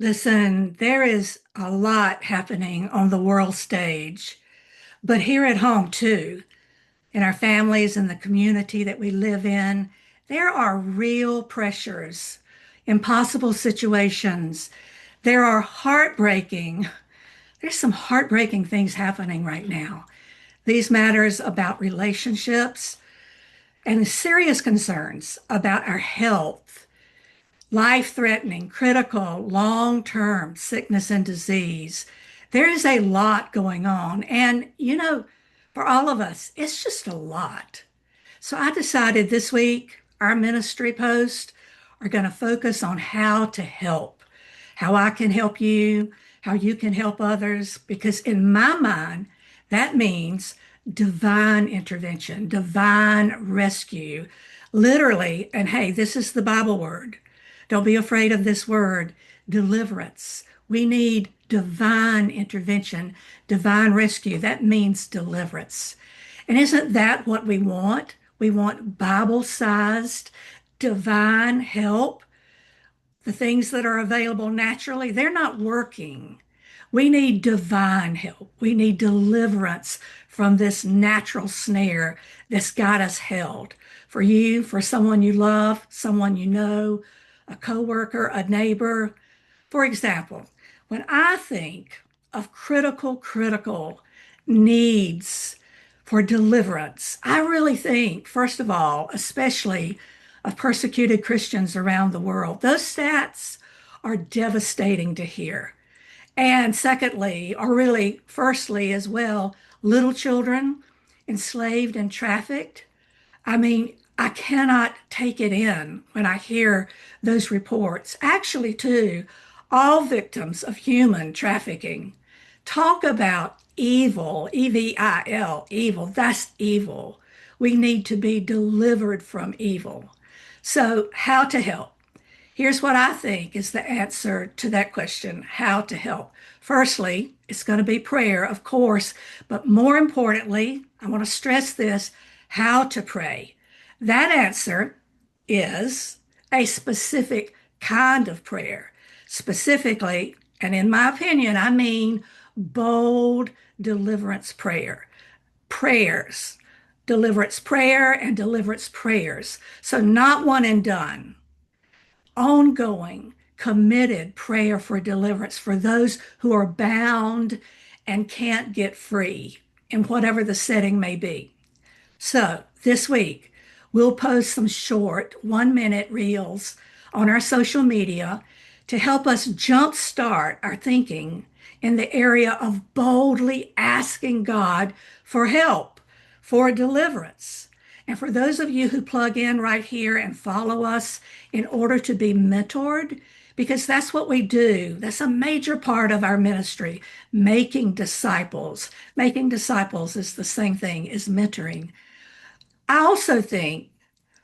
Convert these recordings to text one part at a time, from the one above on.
Listen, there is a lot happening on the world stage, but here at home too, in our families and the community that we live in, there are real pressures, impossible situations. There are there's some heartbreaking things happening right now. These matters about relationships and serious concerns about our health, life-threatening, critical, long-term sickness and disease. There is a lot going on. And, for all of us, it's just a lot. So I decided this week our ministry posts are going to focus on how to help, how I can help you, how you can help others, because in my mind, that means divine intervention, divine rescue, literally. And hey, this is the Bible word. Don't be afraid of this word, deliverance. We need divine intervention, divine rescue. That means deliverance. And isn't that what we want? We want Bible sized divine help. The things that are available naturally, they're not working. We need divine help. We need deliverance from this natural snare that's got us held. For you, for someone you love, someone you know, a coworker, a neighbor. For example, when I think of critical needs for deliverance, I really think, first of all, especially of persecuted Christians around the world. Those stats are devastating to hear. And secondly, or really firstly as well, little children enslaved and trafficked. I mean, I cannot take it in when I hear those reports. Actually, too, all victims of human trafficking talk about evil, evil, evil. That's evil. We need to be delivered from evil. So, how to help? Here's what I think is the answer to that question, how to help. Firstly, it's going to be prayer, of course, but more importantly, I want to stress this, how to pray. That answer is a specific kind of prayer. Specifically, and in my opinion, I mean bold deliverance prayer. Prayers, deliverance prayer and deliverance prayers. So not one and done, ongoing, committed prayer for deliverance for those who are bound and can't get free in whatever the setting may be. So this week, we'll post some short 1 minute reels on our social media to help us jumpstart our thinking in the area of boldly asking God for help, for deliverance. And for those of you who plug in right here and follow us in order to be mentored, because that's what we do. That's a major part of our ministry, making disciples. Making disciples is the same thing as mentoring. I also think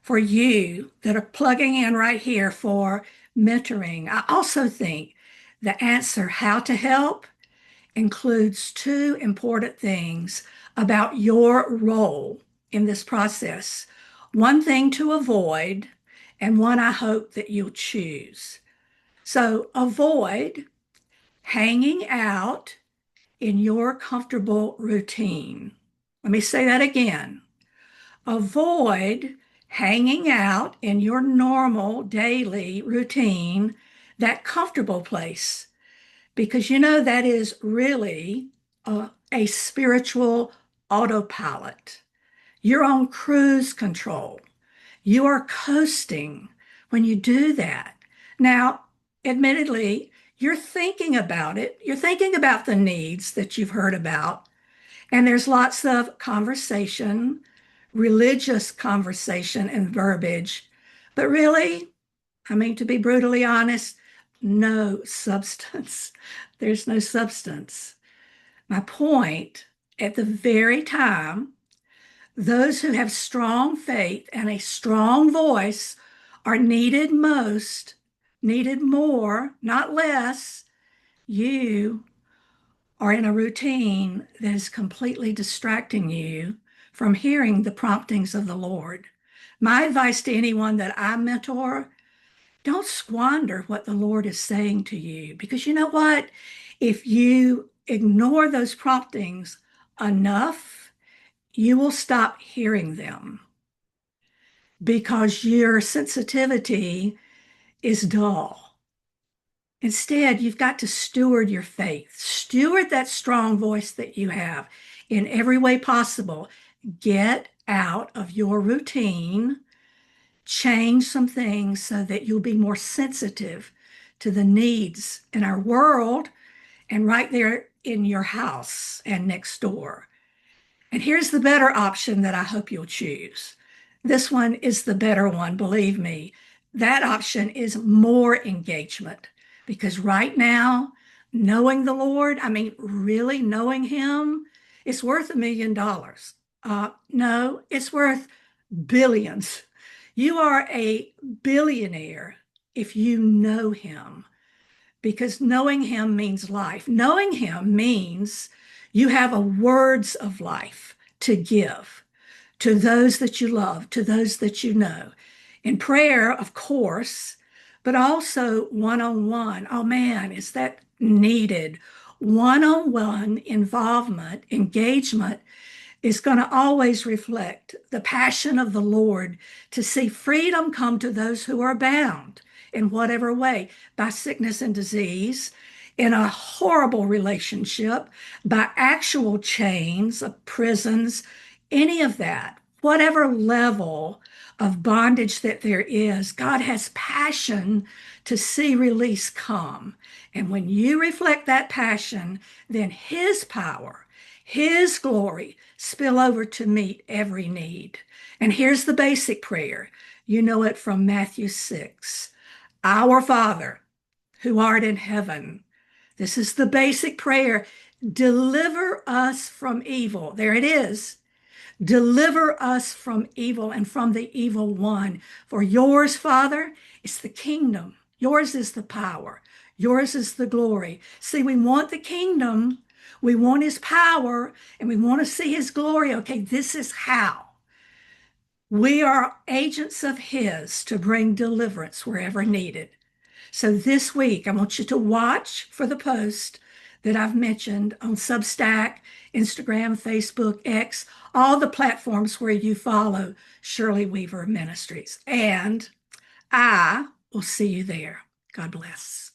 for you that are plugging in right here for mentoring, I also think the answer, how to help, includes two important things about your role in this process. One thing to avoid, and one I hope that you'll choose. So avoid hanging out in your comfortable routine. Let me say that again. Avoid hanging out in your normal daily routine, that comfortable place, because that is really a spiritual autopilot. You're on cruise control. You are coasting when you do that. Now, admittedly, you're thinking about it. You're thinking about the needs that you've heard about. And there's lots of conversation, religious conversation and verbiage. But really, I mean, to be brutally honest, no substance. There's no substance. My point, at the very time, those who have strong faith and a strong voice are needed most, needed more, not less. You are in a routine that is completely distracting you from hearing the promptings of the Lord. My advice to anyone that I mentor, Don't squander what the Lord is saying to you, because you know what? If you ignore those promptings enough, you will stop hearing them because your sensitivity is dull. Instead, you've got to steward your faith, steward that strong voice that you have in every way possible. Get out of your routine, change some things so that you'll be more sensitive to the needs in our world and right there in your house and next door. And here's the better option that I hope you'll choose. This one is the better one, believe me. That option is more engagement because right now, knowing the Lord, I mean, really knowing Him, it's worth $1 million. No, it's worth billions. You are a billionaire if you know Him because knowing Him means life. Knowing Him means you have a words of life to give to those that you love, to those that you know. In prayer, of course, but also one on one. Oh man, is that needed? One on one involvement, engagement is going to always reflect the passion of the Lord to see freedom come to those who are bound in whatever way, by sickness and disease, in a horrible relationship, by actual chains of prisons, any of that, whatever level of bondage that there is, God has passion to see release come. And when you reflect that passion, then His power, His glory spill over to meet every need. And here's the basic prayer. You know it from Matthew 6. Our Father, who art in heaven. This is the basic prayer. Deliver us from evil. There it is. Deliver us from evil and from the evil one. For yours, Father, is the kingdom. Yours is the power. Yours is the glory. See, we want the kingdom. We want His power and we want to see His glory. Okay, this is how. We are agents of His to bring deliverance wherever needed. So this week, I want you to watch for the post that I've mentioned on Substack, Instagram, Facebook, X, all the platforms where you follow Shirley Weaver Ministries. And I will see you there. God bless.